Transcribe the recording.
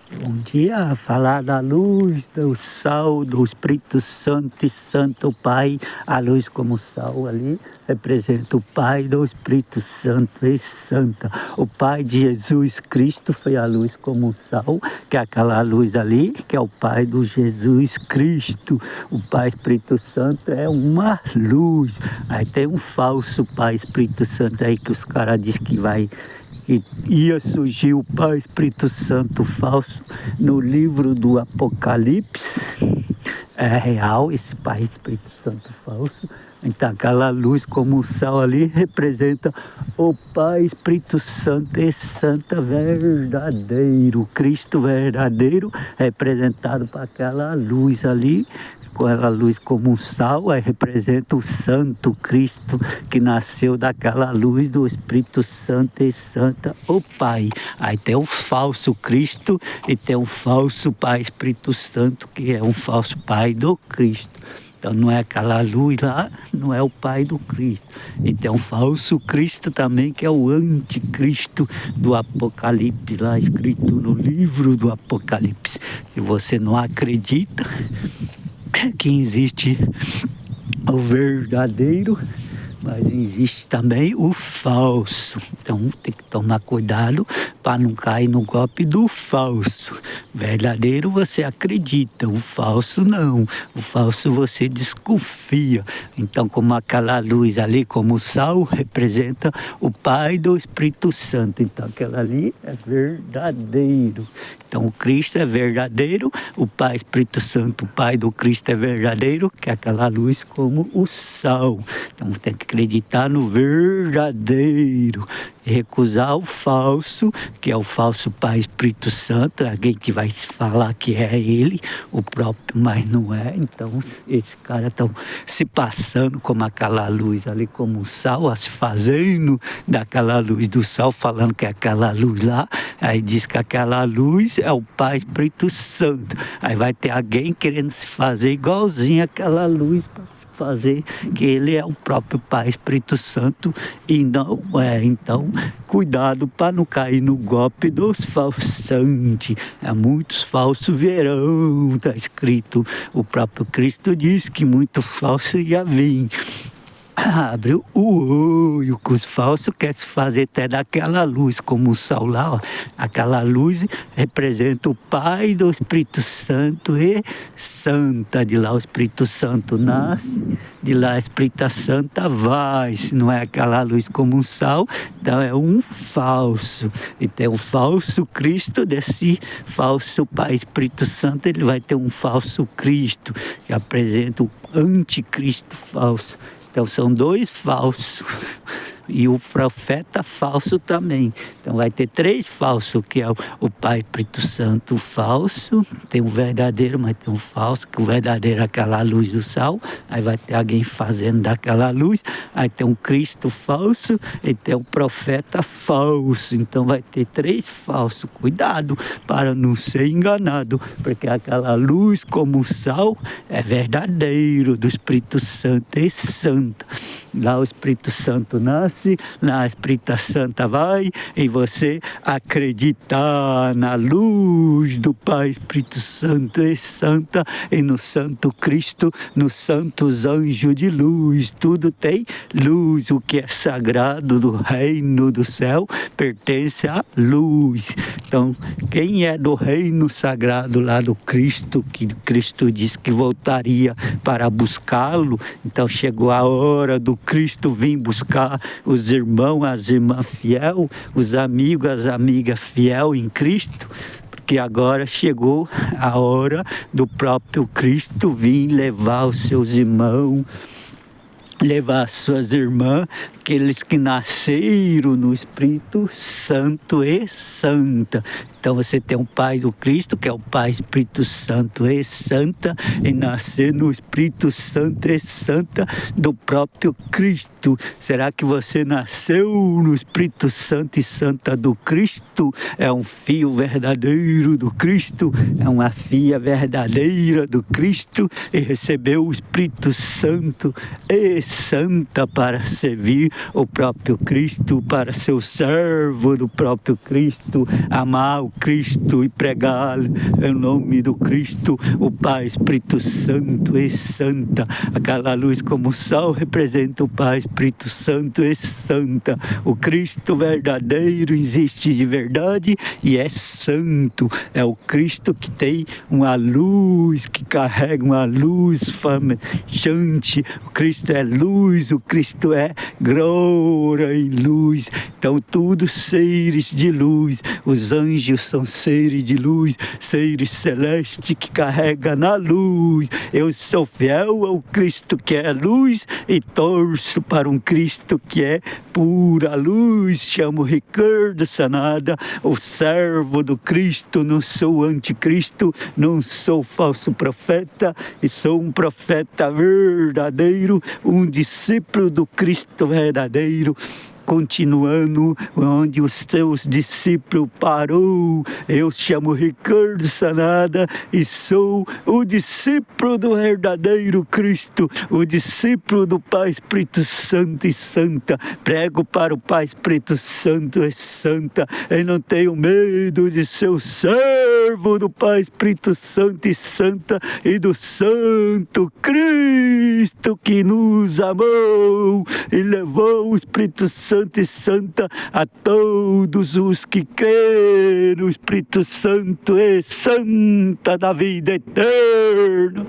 Bom dia, falar da luz, do sal, do Espírito Santo e Santo Pai. A luz como sal ali representa o Pai do Espírito Santo e Santa. O Pai de Jesus Cristo foi a luz como sal, que é aquela luz ali, que é o Pai do Jesus Cristo. O Pai Espírito Santo é uma luz. Aí tem um falso Pai Espírito Santo aí que os caras dizem que vai... E ia surgir o Pai Espírito Santo falso no livro do Apocalipse. É real esse Pai Espírito Santo falso. Então aquela luz como o sal ali representa o Pai Espírito Santo e Santa verdadeiro. Cristo verdadeiro representado por aquela luz ali. Com aquela luz como um sal, aí representa o Santo Cristo, que nasceu daquela luz do Espírito Santo e Santa, o Pai. Aí tem o falso Cristo e tem o falso Pai Espírito Santo, que é um falso Pai do Cristo. Então não é aquela luz lá, não é o Pai do Cristo. E tem um falso Cristo também, que é o anticristo do Apocalipse, lá escrito no livro do Apocalipse. Se você não acredita que existe o verdadeiro, mas existe também o falso. Então tem que tomar cuidado para não cair no golpe do falso. Verdadeiro você acredita, o falso não. O falso você desconfia. Então, como aquela luz ali, como o sal, representa o Pai do Espírito Santo. Então aquela ali é verdadeiro. Então o Cristo é verdadeiro, o Pai Espírito Santo, o Pai do Cristo é verdadeiro, que é aquela luz como o sal. Então tem que acreditar no verdadeiro, recusar o falso, que é o falso Pai Espírito Santo, alguém que vai falar que é ele, o próprio, mas não é. Então esses caras estão se passando como aquela luz ali, como o sal, se fazendo daquela luz do sal, falando que é aquela luz lá, aí diz que aquela luz é o Pai Espírito Santo. Aí vai ter alguém querendo se fazer igualzinho aquela luz, fazer que ele é o próprio Pai Espírito Santo e não é. Então, cuidado para não cair no golpe dos falsantes. Muitos falsos virão, está escrito. O próprio Cristo diz que muito falso ia vir. Abre o olho, que os falsos querem se fazer até daquela luz, como o sal lá, ó. Aquela luz representa o Pai do Espírito Santo e Santa. De lá o Espírito Santo nasce, de lá a Espírita Santa vai. Se não é aquela luz como um sal, então é um falso. E tem um falso Cristo, desse falso Pai Espírito Santo, ele vai ter um falso Cristo, que apresenta o anticristo falso. Então são dois falsos e o profeta falso também. Então vai ter três falsos, que é o Pai Espírito Santo falso, tem um verdadeiro, mas tem um falso, que o verdadeiro é aquela luz do sal, aí vai ter alguém fazendo daquela luz, aí tem um Cristo falso e tem um profeta falso. Então vai ter três falsos. Cuidado para não ser enganado, porque aquela luz como o sal é verdadeiro, do Espírito Santo e Santa. Lá o Espírito Santo nasce, lá a Espírita Santa vai, e você acreditar na luz do Pai Espírito Santo e Santa, e no Santo Cristo, nos santos anjos de luz. Tudo tem luz. O que é sagrado do reino do céu pertence à luz. Então, quem é do reino sagrado lá do Cristo, que Cristo disse que voltaria para buscá-lo, então chegou a hora do Cristo vir buscar os irmãos, as irmãs fiel, os amigos, as amigas fiel em Cristo, porque agora chegou a hora do próprio Cristo vir levar os seus irmãos, levar as suas irmãs, aqueles que nasceram no Espírito Santo e Santa. Então você tem um Pai do Cristo, que é o Pai Espírito Santo e Santa, e nascer no Espírito Santo e Santa do próprio Cristo. Será que você nasceu no Espírito Santo e Santa do Cristo? É um filho verdadeiro do Cristo? É uma filha verdadeira do Cristo? E recebeu o Espírito Santo e Santa para servir o próprio Cristo, para ser o servo do próprio Cristo, amar o Cristo e pregá-lo em nome do Cristo, o Pai, Espírito Santo e Santa. Aquela luz como o sol representa o Pai, Espírito Santo e Santa. O Cristo verdadeiro existe de verdade e é santo. É o Cristo que tem uma luz, que carrega uma luz flamejante. O Cristo é luz, o Cristo é glória e luz. Então tudo seres de luz. Os anjos são seres de luz, seres celestes que carregam na luz. Eu sou fiel ao Cristo que é luz e torço para um Cristo que é pura luz. Chamo Ricardo Sanada, o servo do Cristo. Não sou anticristo, não sou falso profeta, e sou um profeta verdadeiro, um discípulo do Cristo verdadeiro. Continuando onde os teus discípulos parou, eu chamo Ricardo Sanada e sou o discípulo do verdadeiro Cristo, o discípulo do Pai Espírito Santo e Santa. Prego para o Pai Espírito Santo e Santa, e não tenho medo de ser o servo do Pai Espírito Santo e Santa e do Santo Cristo que nos amou e levou o Espírito Santo e Santa a todos os que creem no Espírito Santo e Santa da vida eterna.